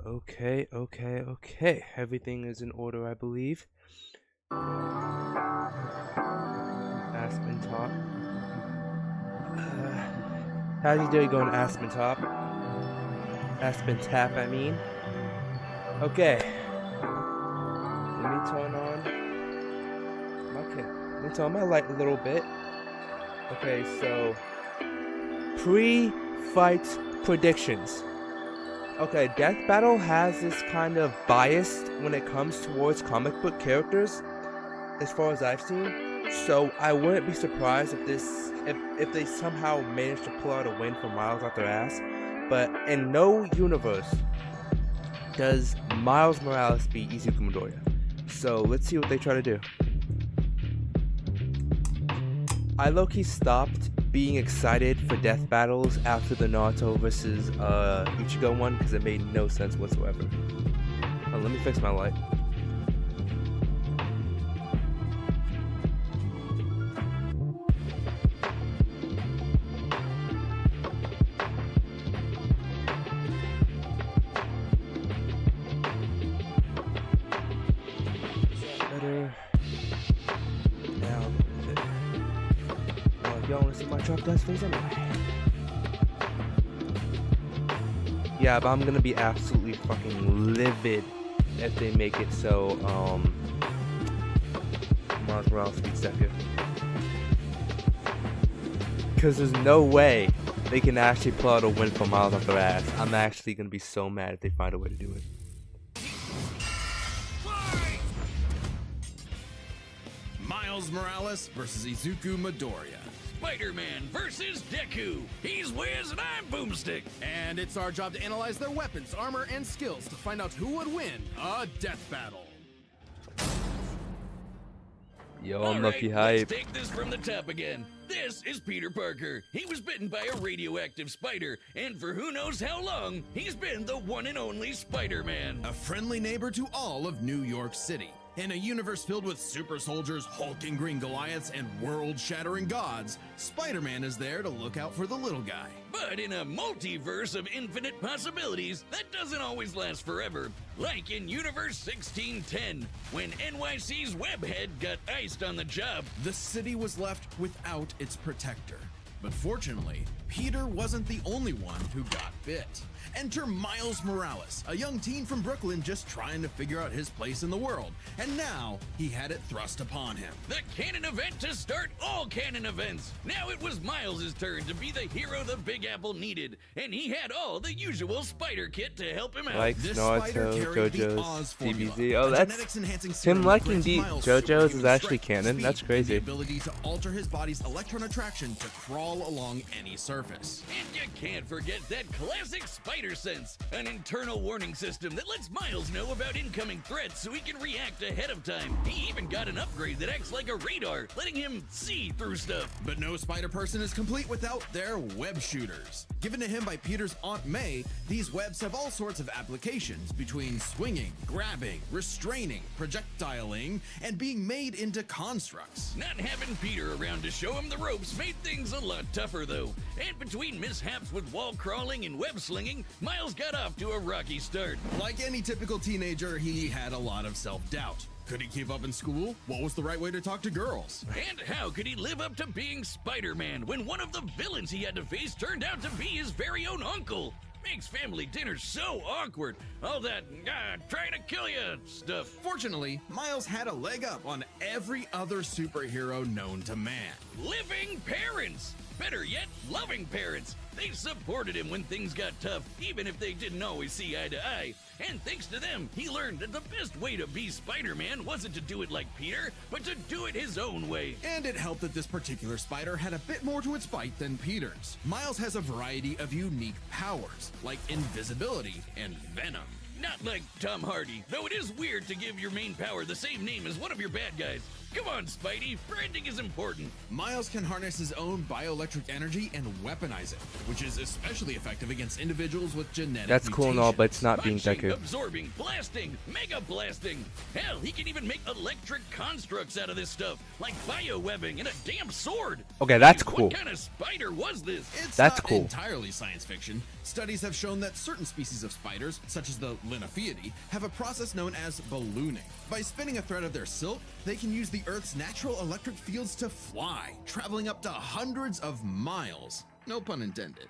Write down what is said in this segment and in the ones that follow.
Okay. Everything is in order, I believe. Aspen Top. How's your day going, Aspen Top? Aspen Tap, I mean. Okay. Let me turn on. Okay. Let me turn on my light a little bit. Okay, so pre-fight predictions. Okay, Death Battle has this kind of bias when it comes towards comic book characters, as far as I've seen. So I wouldn't be surprised if they somehow manage to pull out a win for Miles out their ass. But in no universe does Miles Morales beat Izuku Midoriya. So let's see what they try to do. I low-key stopped being excited for death battles after the Naruto versus Ichigo one because it made no sense whatsoever. Let me fix my light. Better. Now. Y'all wanna see my drop dust face anyway? Yeah, but I'm gonna be absolutely fucking livid if they make it so, Miles Morales beats Deku. Because there's no way they can actually pull out a win for Miles off their ass. I'm actually gonna be so mad if they find a way to do it. Miles Morales versus Izuku Midoriya. Spider-Man versus Deku. He's Wiz and I'm Boomstick. And it's our job to analyze their weapons, armor, and skills to find out who would win a death battle. Yo, All I'm right, lucky let's hype. take this from the top again. This is Peter Parker. He was bitten by a radioactive spider, and for who knows how long, he's been the one and only Spider-Man. A friendly neighbor to all of New York City. In a universe filled with super soldiers, hulking green Goliaths, and world-shattering gods, Spider-Man is there to look out for the little guy. But in a multiverse of infinite possibilities, that doesn't always last forever. Like in Universe 1610, when NYC's Webhead got iced on the job. The city was left without its protector. But fortunately, Peter wasn't the only one who got bit. Enter Miles Morales, a young teen from Brooklyn just trying to figure out his place in the world. And now, he had it thrust upon him. The canon event to start all canon events. Now it was Miles' turn to be the hero the Big Apple needed, and he had all the usual spider kit to help him out. Like This Naruto, spider carried the JoJo's, Oz formula, DBZ. Oh, a that's genetics-enhancing serum him that liking grants the Miles JoJo's is superhuman actually strength, canon. speed, That's and crazy. the ability to alter his body's electron attraction to crawl along any surface. And you can't forget that classic spider sense, an internal warning system that lets Miles know about incoming threats so he can react ahead of time. He even got an upgrade that acts like a radar, letting him see through stuff. But no spider person is complete without their web shooters. Given to him by Peter's Aunt May, these webs have all sorts of applications between swinging, grabbing, restraining, projectiling, and being made into constructs. Not having Peter around to show him the ropes made things a lot tougher though. And between mishaps with wall crawling and web slinging, Miles got off to a rocky start. Like any typical teenager, he had a lot of self-doubt. Could he keep up in school? What was the right way to talk to girls? And how could he live up to being Spider-Man when one of the villains he had to face turned out to be his very own uncle? Makes family dinner so awkward. All that, trying to kill you stuff. Fortunately, Miles had a leg up on every other superhero known to man. Living parents! Better yet, loving parents. They supported him when things got tough, even if they didn't always see eye to eye. And thanks to them, he learned that the best way to be Spider-Man wasn't to do it like Peter, but to do it his own way. And it helped that this particular spider had a bit more to its bite than Peter's. Miles has a variety of unique powers, like invisibility and venom. Not like Tom Hardy, though it is weird to give your main power the same name as one of your bad guys. Come on, Spidey, branding is important. Miles can harness his own bioelectric energy and weaponize it, which is especially effective against individuals with genetic That's cool and all, but it's not being Punching, Deku. absorbing, blasting, mega blasting. Hell, he can even make electric constructs out of this stuff, like biowebbing and a damn sword. Okay, that's cool. What kind of spider was this? It's That's not cool. entirely science fiction. Studies have shown that certain species of spiders, such as the Linophiidae, have a process known as ballooning. By spinning a thread of their silk, they can use the Earth's natural electric fields to fly, traveling up to hundreds of miles. No pun intended.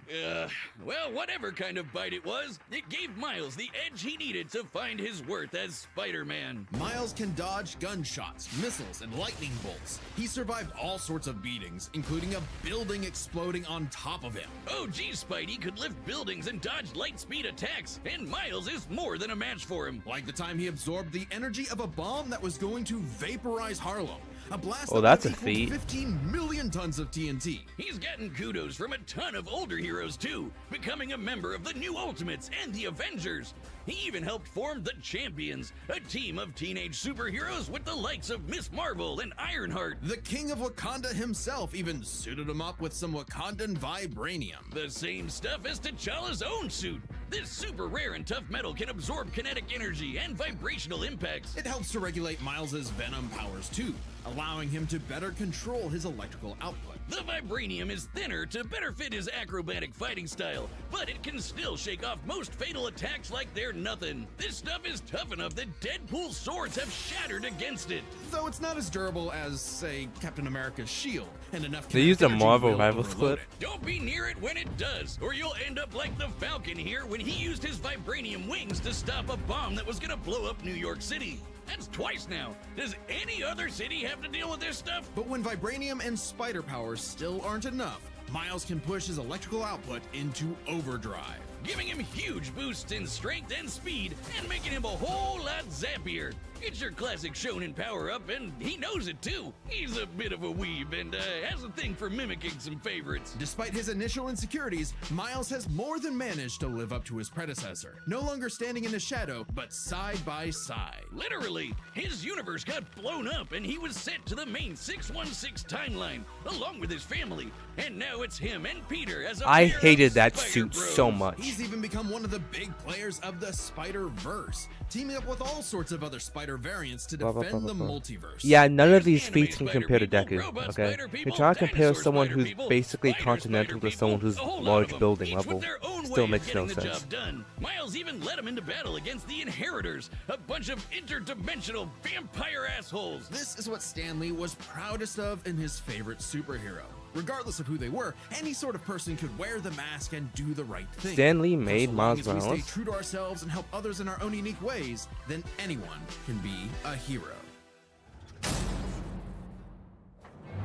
Well, whatever kind of bite it was, it gave Miles the edge he needed to find his worth as Spider-Man. Miles can dodge gunshots, missiles, and lightning bolts. He survived all sorts of beatings, including a building exploding on top of him. Oh, gee, Spidey could lift buildings and dodge light speed attacks, and Miles is more than a match for him. Like the time he absorbed the energy of a bomb that was going to vaporize Harlem. A blast Oh, that that's would a equal feat. 15 million tons of TNT. He's gotten kudos from a ton of older heroes too, becoming a member of the New Ultimates and the Avengers. He even helped form the Champions, a team of teenage superheroes with the likes of Miss Marvel and Ironheart. The King of Wakanda himself even suited him up with some Wakandan vibranium. The same stuff as T'Challa's own suit. This super rare and tough metal can absorb kinetic energy and vibrational impacts. It helps to regulate Miles's venom powers too, allowing him to better control his electrical output. The vibranium is thinner to better fit his acrobatic fighting style, but it can still shake off most fatal attacks like they're nothing. This stuff is tough enough that Deadpool's swords have shattered against it. Though it's not as durable as, say, Captain America's shield, and enough They used a kinetic energy Marvel will Rivals overload clip. it. Don't be near it when it does, or you'll end up like the Falcon here when he used his vibranium wings to stop a bomb that was gonna blow up New York City. That's twice now. Does any other city have to deal with this stuff? But when vibranium and spider powers still aren't enough, Miles can push his electrical output into overdrive. Giving him huge boosts in strength and speed, and making him a whole lot zappier. It's your classic shonen power-up, and he knows it too. He's a bit of a weeb and has a thing for mimicking some favorites. Despite his initial insecurities, Miles has more than managed to live up to his predecessor, no longer standing in the shadow, but side by side. Literally, his universe got blown up and he was sent to the main 616 timeline, along with his family. And now it's him and Peter as a I pair of hated that Spider suit Bros. so much. He's even become one of the big players of the Spider-Verse, teaming up with all sorts of other Spider variants to defend the multiverse. Yeah, none of these Anime feats can spider compare to people, Deku, robot okay? spider people, You're trying to compare dinosaur someone spider who's people, basically spider continental spider to someone people, who's a whole lot large of them, building each level. with their own Still way makes of no getting the sense. job done. Miles even led him into battle against the Inheritors, a bunch of interdimensional vampire assholes. This is what Stan Lee was proudest of in his favorite superhero. Regardless of who they were, any sort of person could wear the mask and do the right thing. Stan Lee For made so long Miles as we Morales. stay true to ourselves and help others in our own unique ways, then anyone can be a hero.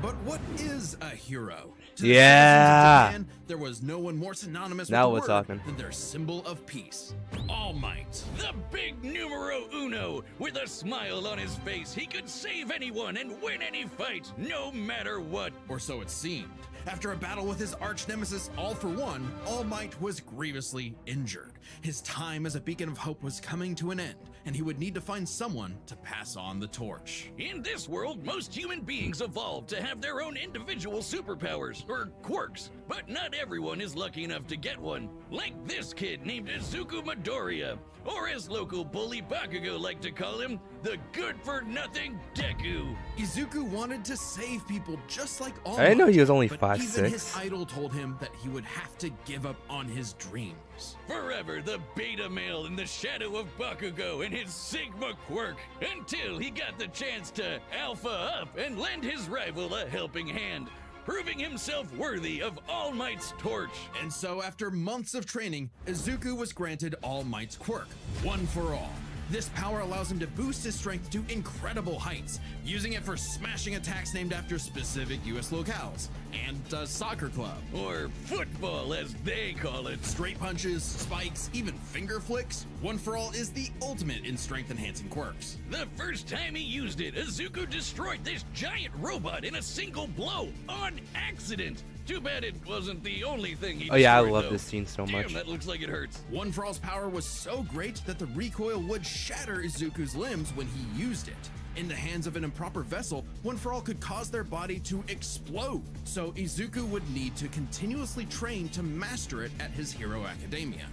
But what is a hero? To the Yeah. citizens of Japan, there was no one more synonymous Now with we're the word talking. than their symbol of peace. All Might. The big numero uno. With a smile on his face, he could save anyone and win any fight, no matter what. Or so it seemed. After a battle with his arch nemesis All For One, All Might was grievously injured. His time as a beacon of hope was coming to an end, and he would need to find someone to pass on the torch. In this world, most human beings evolved to have their own individual superpowers, or quirks, but not everyone is lucky enough to get one. Like this kid named Izuku Midoriya, or as local bully Bakugo like to call him, the good-for-nothing Deku. Izuku wanted to save people just like All I didn't know Might, he was only but 5'6". even his idol told him that he would have to give up on his dreams. Forever the beta male in the shadow of Bakugo and his Sigma quirk, until he got the chance to alpha up and lend his rival a helping hand, proving himself worthy of All Might's torch. And so after months of training, Izuku was granted All Might's quirk, One for All. This power allows him to boost his strength to incredible heights, using it for smashing attacks named after specific US locales, and a soccer club. Or football, as they call it. Straight punches, spikes, even finger flicks, One for All is the ultimate in strength-enhancing quirks. The first time he used it, Izuku destroyed this giant robot in a single blow, on accident. Too bad it wasn't the only thing he Oh yeah, I destroyed, love though. this scene so Damn, much. that looks like it hurts. One for All's power was so great that the recoil would shatter Izuku's limbs when he used it. In the hands of an improper vessel, One For All could cause their body to explode, so Izuku would need to continuously train to master it at his Hero Academia.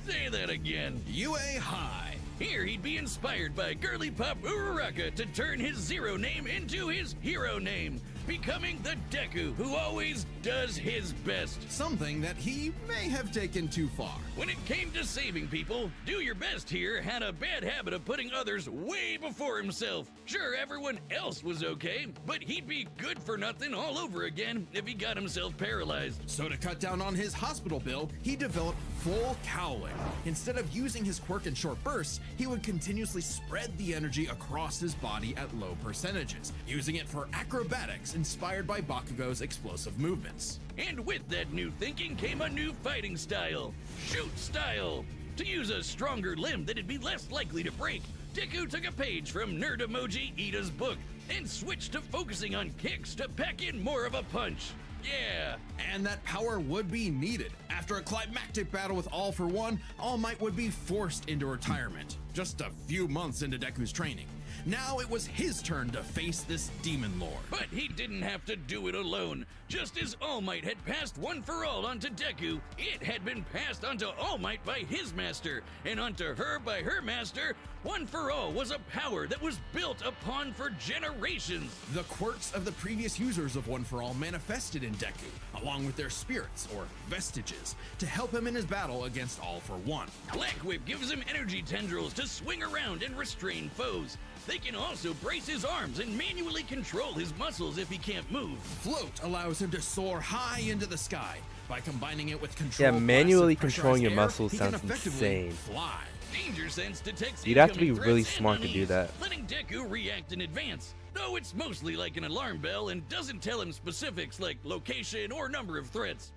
Say that again. UA High. Here he'd be inspired by girly pop Uraraka to turn his zero name into his hero name, becoming the Deku who always does his best. Something that he may have taken too far. When it came to saving people, Do Your Best here had a bad habit of putting others way before himself. Sure, everyone else was okay, but he'd be good for nothing all over again if he got himself paralyzed. So to cut down on his hospital bill, he developed full cowling. Instead of using his quirk in short bursts, he would continuously spread the energy across his body at low percentages, using it for acrobatics inspired by Bakugo's explosive movements. And with that new thinking came a new fighting style, shoot style. To use a stronger limb that'd be less likely to break, Deku took a page from Nerd Emoji Ida's book and switched to focusing on kicks to pack in more of a punch. Yeah. And that power would be needed. After a climactic battle with All For One, All Might would be forced into retirement, just a few months into Deku's training. Now it was his turn to face this demon lord. But he didn't have to do it alone. Just as All Might had passed One For All onto Deku, it had been passed onto All Might by his master, and onto her by her master. One For All was a power that was built upon for generations. The quirks of the previous users of One For All manifested in Deku, along with their spirits, or vestiges, to help him in his battle against All For One. Black Whip gives him energy tendrils to swing around and restrain foes. They can also brace his arms and manually control his muscles if he can't move. Float allows him to soar high into the sky. By combining it with control, Yeah, manually controlling your air, muscles he can sounds effectively insane. fly. Danger Sense detects You'd have to be incoming really threats smart and to do unease, that. letting Deku react in advance. Though it's mostly like an alarm bell and doesn't tell him specifics like location or number of threats.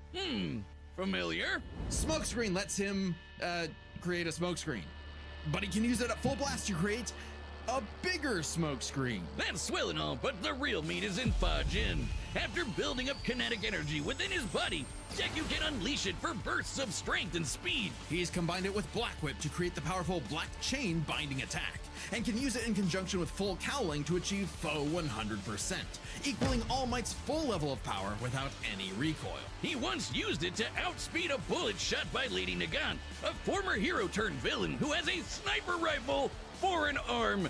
Familiar? Smokescreen lets him create a smokescreen, but he can use it at full blast to create a bigger smoke screen. That's swell and all, but the real meat is in Fajin. After building up kinetic energy within his body, Deku can unleash it for bursts of strength and speed. He's combined it with Black Whip to create the powerful Black Chain binding attack, and can use it in conjunction with full cowling to achieve foe 100%, equaling All Might's full level of power without any recoil. He once used it to outspeed a bullet shot by Lady Nagant, a former hero turned villain who has a sniper rifle for an arm.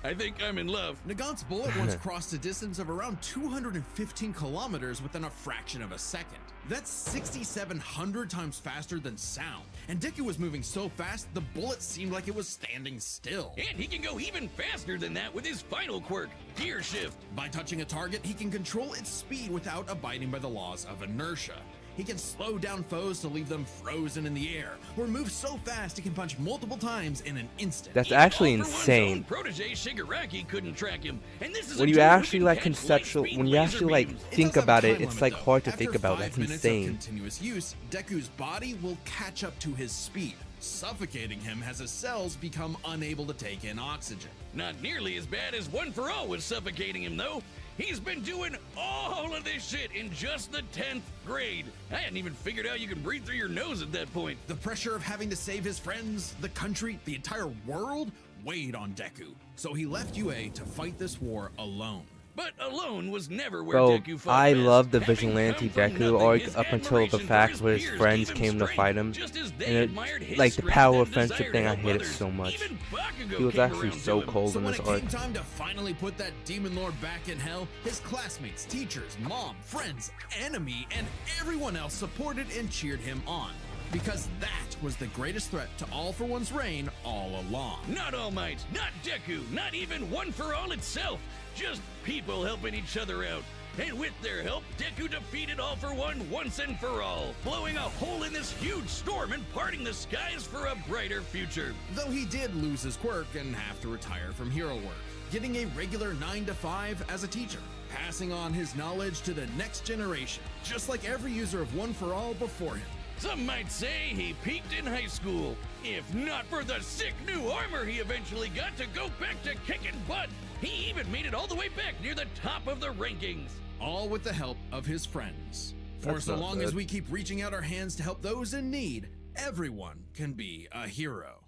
I think I'm in love. Nagant's bullet once crossed a distance of around 215 kilometers within a fraction of a second. That's 6,700 times faster than sound. And Deku was moving so fast, the bullet seemed like it was standing still. And he can go even faster than that with his final quirk, Gear Shift. By touching a target, he can control its speed without abiding by the laws of inertia. He can slow down foes to leave them frozen in the air, or move so fast he can punch multiple times in an instant. That's Even actually All For One's insane. own protege Shigaraki couldn't track him, and this is When a you dude who actually can like catch conceptual, light-speed when you laser actually like beams. It think does have a about it, time it's limit, like though. hard to After think about. 5 That's minutes insane. Of continuous use, Deku's body will catch up to his speed, suffocating him as his cells become unable to take in oxygen. Not nearly as bad as One For All was suffocating him, though. He's been doing all of this shit in just the 10th grade. I hadn't even figured out you can breathe through your nose at that point. The pressure of having to save his friends, the country, the entire world weighed on Deku, so he left UA to fight this war alone. But alone was never where Bro, Deku fought I best. love the Having vigilante come from Deku nothing, arc his up until the admiration for fact his where his peers friends gave him came to strength, fight him. just as they And it, admired his like the strength power and offensive desire thing, to I help hate it others. so much. Even Bakugo He was came actually around so to him. cold So in when this it arc. came time to finally put that demon lord back in hell, his classmates, teachers, mom, friends, enemy, and everyone else supported and cheered him on. Because that was the greatest threat to All For One's reign all along. Not All Might, not Deku, not even One For All itself. Just people helping each other out. And with their help, Deku defeated All For One once and for all, blowing a hole in this huge storm and parting the skies for a brighter future. Though he did lose his quirk and have to retire from hero work, getting a regular 9 to 5 as a teacher, passing on his knowledge to the next generation, just like every user of One For All before him. Some might say he peaked in high school. If not for the sick new armor he eventually got to go back to kicking butt, he even made it all the way back near the top of the rankings. All with the help of his friends. For That's so not long bad. as we keep reaching out our hands to help those in need, everyone can be a hero.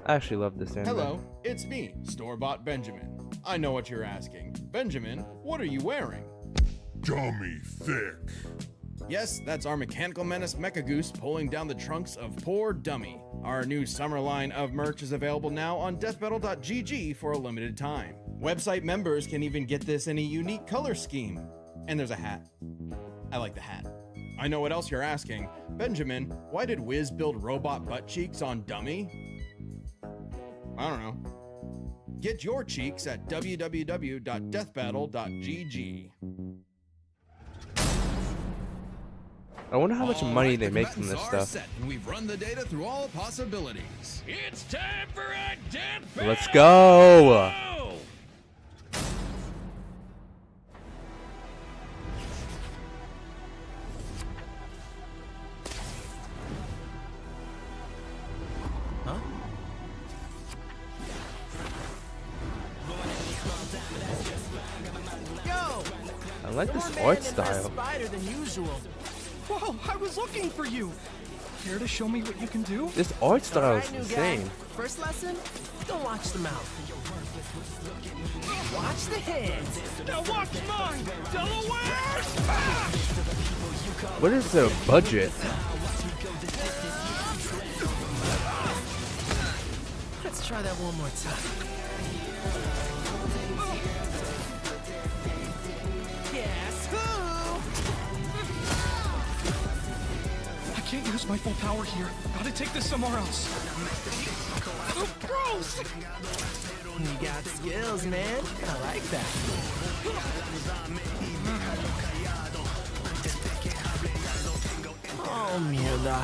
I actually love this anime. Hello, it's me, Store-Bought Benjamin. I know what you're asking. Benjamin, what are you wearing? Dummy thick. Yes, that's our mechanical menace Mecha Goose pulling down the trunks of poor Dummy. Our new summer line of merch is available now on deathbattle.gg for a limited time. Website members can even get this in a unique color scheme. And there's a hat. I like the hat. I know what else you're asking. Benjamin, why did Wiz build robot butt cheeks on Dummy? I don't know. Get your cheeks at www.deathbattle.gg. I wonder how much All money right, they the make from combatants this are stuff. set, and we've run the data through all possibilities. It's time for a death battle! Let's go! Huh? Yo! I like this More art man and less style. spider than usual. Whoa, I was looking for you. Care to show me what you can do? This art style is Alright, new guy. insane. First lesson, don't watch the mouth. Watch the hands. Now watch mine, Delaware! What is their budget? Let's try that one more time. Guess who? I can't use my full power here. Gotta take this somewhere else. Oh, gross! You got skills, man. I like that. Oh, mierda.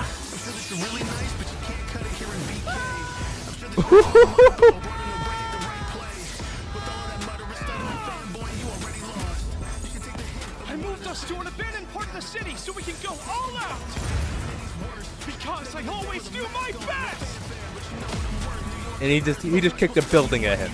I moved us to an abandoned part of the city so we can go all out! Because I always do my best! And he just kicked a building at him.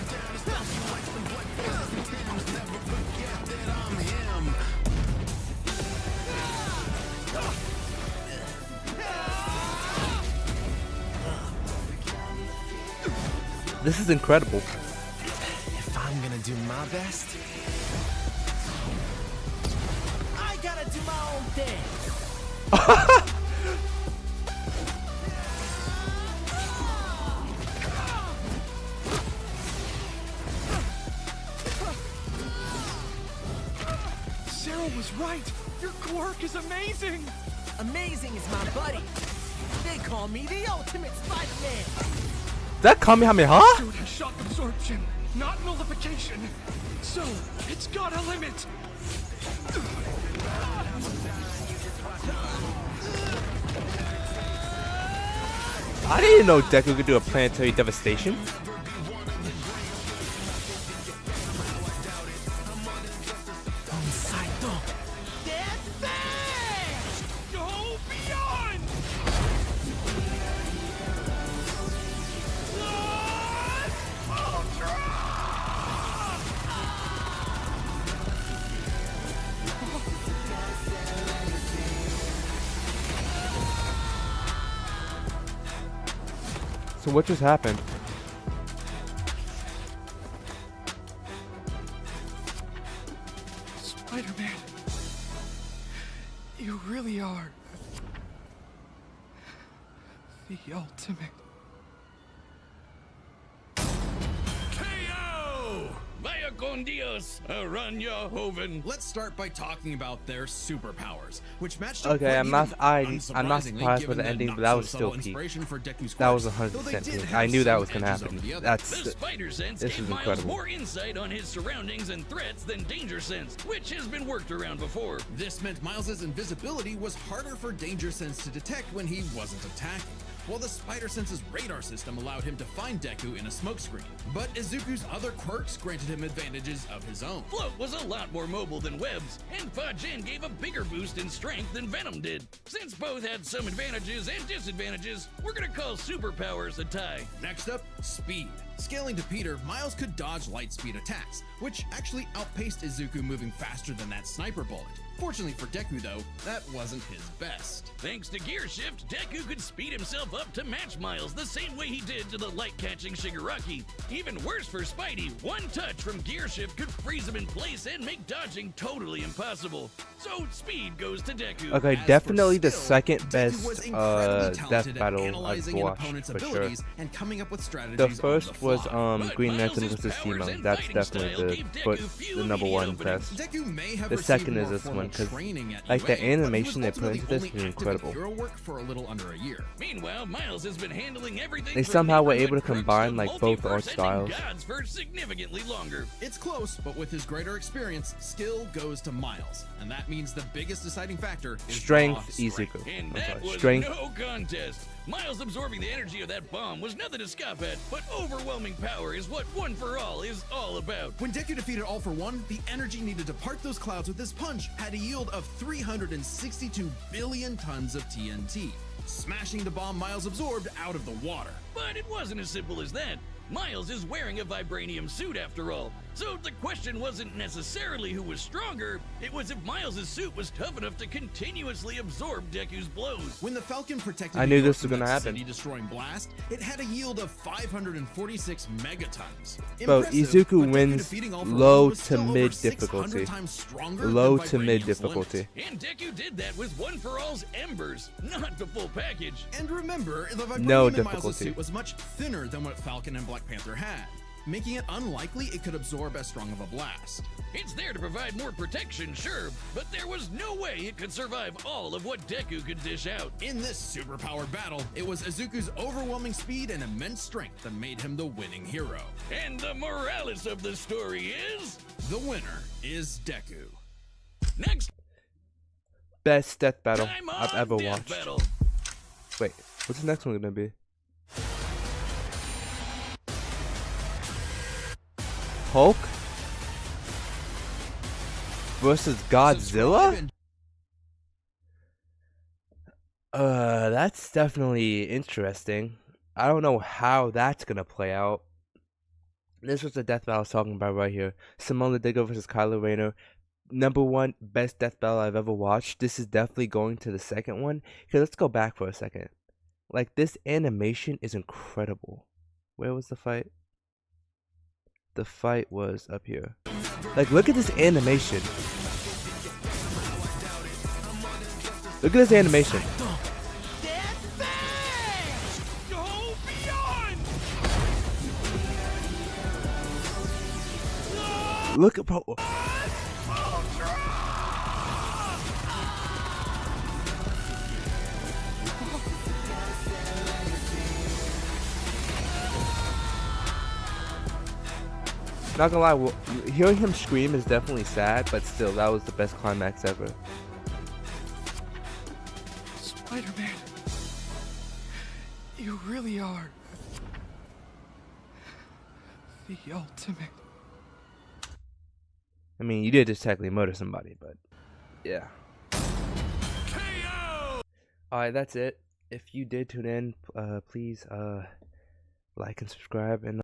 This is incredible. If I'm gonna do my best, I gotta do my own thing. Sarah was right. Your quirk is amazing. Amazing is my buddy. They call me the ultimate Spider-Man. That Kamehameha? Suit has shock absorption, not nullification. So, it's got a limit. I didn't know Deku could do a planetary devastation. Saito. Death Bang! Go beyond! So what just happened? Spider-Man, you really are the ultimate. KO! Vaya con Dios, Aranya Hoven. Let's start by talking about their superpowers, which matched up Okay, quite I'm not evenly, I'm not unsurprisingly, surprised given with the the ending, but that not was so still subtle peak. inspiration for Deku's That was quirks, though they 100% did peak. have I knew that some was gonna edges happen. over the others. That's The spider sense this gave is Miles incredible. more insight on his surroundings and threats than danger sense, which has been worked around before. This meant Miles's invisibility was harder for Danger Sense to detect when he wasn't attacking, while the Spider Sense's radar system allowed him to find Deku in a smokescreen. But Izuku's other quirks granted him advantages of his own. Float was a lot more mobile than Webs, and Fa-Jin gave a bigger boost in strength than Venom did. Since both had some advantages and disadvantages, we're gonna call superpowers a tie. Next up, speed. Scaling to Peter, Miles could dodge light speed attacks, which actually outpaced Izuku moving faster than that sniper bullet. Fortunately for Deku though, that wasn't his best. Thanks to Gear Shift, Deku could speed himself up to match Miles the same way he did to the light-catching Shigaraki. Even worse for Spidey, one touch from Gear Shift could freeze him in place and make dodging totally impossible. So speed goes to Deku. Okay, As definitely for the skill, second Deku best was incredibly death talented at battle I've analyzing an watched opponent's for sure. abilities and coming up with strategies The on first the was fly. But Green Lantern Miles' versus powers Teemo. and That's fighting definitely style the gave Deku but few the number immediate one openings. best. Deku may have The received second is more this formal one, 'cause, training at like, the UA, but he was animation they put ultimately into this only is active in incredible. hero work for a little under a year. Meanwhile, Miles has been handling everything. They from somehow were neighborhood able to crooks combine, like, both multiverse art styles. ending gods for significantly longer. It's close, but with his greater experience, skill goes to Miles, and that means the biggest deciding factor is Strength, raw strength. Izuku. And I'm that sorry, was strength. no contest. Miles absorbing the energy of that bomb was nothing to scoff at, but overwhelming power is what One for All is all about. When Deku defeated All for One, the energy needed to part those clouds with this punch had a yield of 362 billion tons of TNT, smashing the bomb Miles absorbed out of the water. But it wasn't as simple as that. Miles is wearing a vibranium suit after all, so the question wasn't necessarily who was stronger, it was if Miles' suit was tough enough to continuously absorb Deku's blows. When the Falcon protected I New knew York this was from gonna that happen. city-destroying blast, it had a yield of 546 megatons. Bro, Impressive, Izuku but Deku wins defeating All for low One was to still over mid 600 difficulty. times stronger Low than to mid Vibranium's difficulty. limit. And Deku did that with One for All's embers, not the full package. And remember, the vibranium No in Miles' difficulty. suit was much thinner than what Falcon and Black Panther had, making it unlikely it could absorb as strong of a blast. It's there to provide more protection, sure, but there was no way it could survive all of what Deku could dish out. In this superpowered battle, it was Izuku's overwhelming speed and immense strength that made him the winning hero. And the moralis of the story is... The winner is Deku. Next Best death battle time I've on ever Death watched. Battle. Wait, what's the next one gonna be? Hulk versus Godzilla? Subscribe and That's definitely interesting. I don't know how that's gonna play out. This was the death battle I was talking about right here. Simone Digo versus Kylo Rayner. Number one best death battle I've ever watched. This is definitely going to the second one. Okay, let's go back for a second. Like, this animation is incredible. Where was the fight? The fight was up here. Like, look at this animation. Look at this animation. Death Bang! Go beyond! Look at bro. Not gonna lie, hearing him scream is definitely sad, but still, that was the best climax ever. Spider-Man, you really are the ultimate. I mean, you did just technically murder somebody, but yeah. Alright, that's it. If you did tune in, please like and subscribe, and